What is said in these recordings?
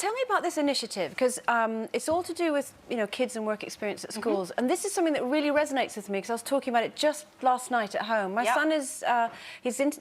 tell me about this initiative, because it's all to do with, you know, kids and work experience at schools. And this is something that really resonates with me, because I was talking about it just last night at home. My son is,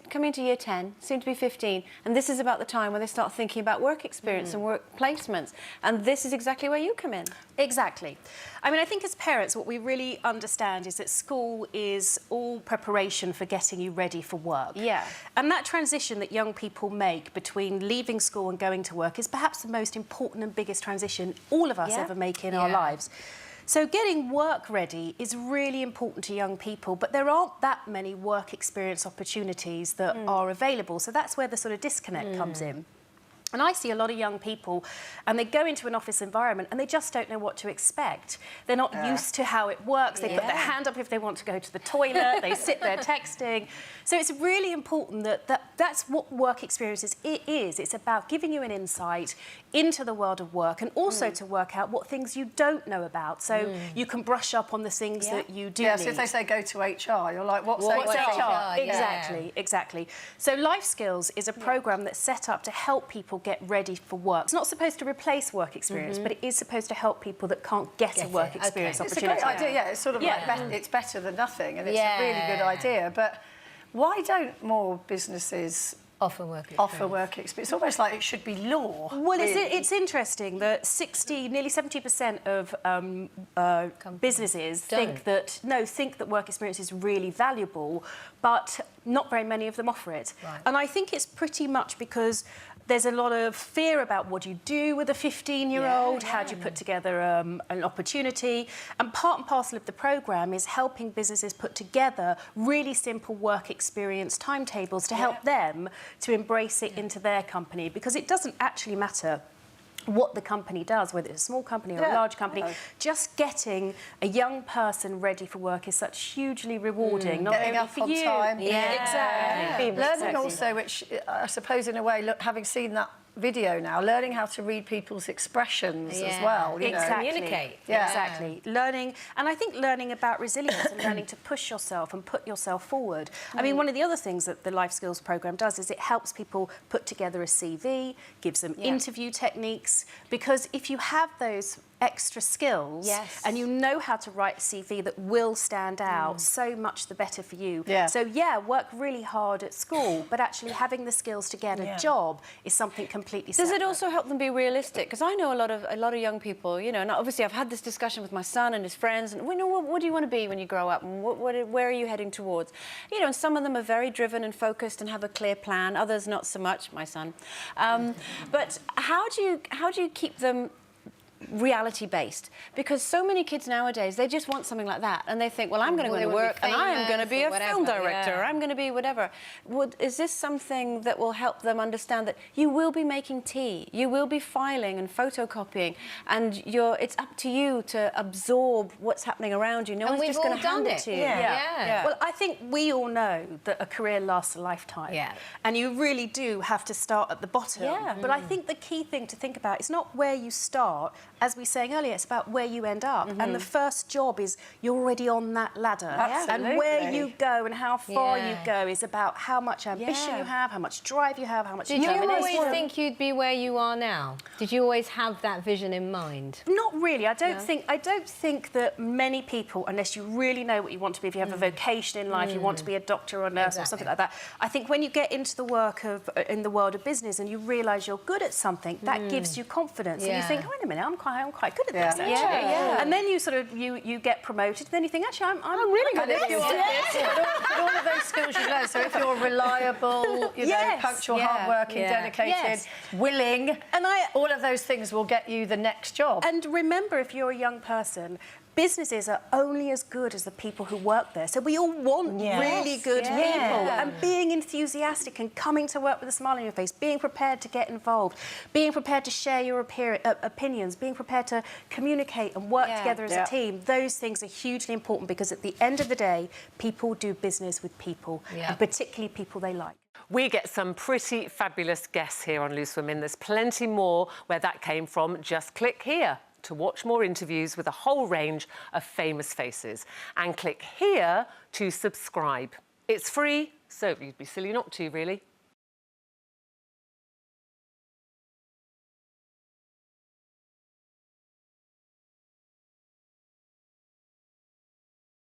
coming into year 10, soon to be 15, and this is about the time when they start thinking about work experience and work placements. And this is exactly where you come in. Exactly. I mean, I think as parents, what we really understand is that school is all preparation for getting you ready for work. Yeah. And that transition that young people make between leaving school and going to work is perhaps the most important and biggest transition all of us ever make in our lives. So getting work ready is really important to young people, but there aren't that many work experience opportunities that are available. So that's where the sort of disconnect comes in. And I see a lot of young people, and they go into an office environment and they just don't know what to expect. They're not used to how it works. They put their hand up if they want to go to the toilet. They sit there texting. So it's really important that's what work experience is. It is. It's about giving you an insight into the world of work, and also to work out what things you don't know about, so you can brush up on the things that you do need. So if they say go to HR, you're like, what's HR? Exactly, exactly. So Life Skills is a programme that's set up to help people get ready for work. It's not supposed to replace work experience, but it is supposed to help people that can't get a work experience opportunity. It's a great idea, It's sort of like it's better than nothing, and it's a really good idea. But why don't more businesses offer work experience? It's almost like it should be law. Well, it's interesting that nearly 70% of businesses think that work experience is really valuable, but not very many of them offer it. Right. And I think it's pretty much because there's a lot of fear about what you do with a 15-year-old, how do you put together an opportunity. And part and parcel of the programme is helping businesses put together really simple work experience timetables to help them to embrace it into their company, because it doesn't actually matter what the company does, whether it's a small company or a large company. Just getting a young person ready for work is such hugely rewarding, not only for you. Exactly. Learning also, which I suppose in a way, having seen that video now, learning how to read people's expressions as well. Communicate. Exactly. Learning, and I think learning about resilience and learning to push yourself and put yourself forward. I mean, one of the other things that the Life Skills programme does is it helps people put together a CV, gives them interview techniques, because if you have those extra skills and you know how to write a CV that will stand out, so much the better for you. So work really hard at school, but actually having the skills to get a job is something completely separate. Does it also help them be realistic? Because I know a lot of young people, you know, and obviously I've had this discussion with my son and his friends, and what do you want to be when you grow up, and where are you heading towards? You know, and some of them are very driven and focused and have a clear plan, others not so much, my son. But how do you keep them reality-based? Because so many kids nowadays, they just want something like that, and they think, well, I'm going to go to work and I am going to be a film director, or I'm going to be whatever. Is this something that will help them understand that you will be making tea, you will be filing and photocopying, and it's up to you to absorb what's happening around you. No one's just going to hand it to you. Well, I think we all know that a career lasts a lifetime, and you really do have to start at the bottom. But I think the key thing to think about is not where you start. As we were saying earlier, it's about where you end up. And the first job is you're already on that ladder. And where you go and how far you go is about how much ambition you have, how much drive you have, how much determination. Did you always think you'd be where you are now? Did you always have that vision in mind? Not really. I don't think that many people, unless you really know what you want to be, if you have a vocation in life, you want to be a doctor or a nurse or something like that. I think when you get into the in the world of business and you realise you're good at something, that gives you confidence. And you think, wait a minute, I'm quite good at this, actually. And then you sort of, you get promoted, and then you think, actually, I'm really good at this. All of those skills you learn. So if you're reliable, you know, punctual, hardworking, dedicated, willing, and all of those things will get you the next job. And remember, if you're a young person, businesses are only as good as the people who work there. So we all want really good people. And being enthusiastic and coming to work with a smile on your face, being prepared to get involved, being prepared to share your opinions, being prepared to communicate and work together as a team, those things are hugely important, because at the end of the day, people do business with people, and particularly people they like. We get some pretty fabulous guests here on Loose Women. There's plenty more where that came from. Just click here to watch more interviews with a whole range of famous faces. And click here to subscribe. It's free, so you'd be silly not to, really.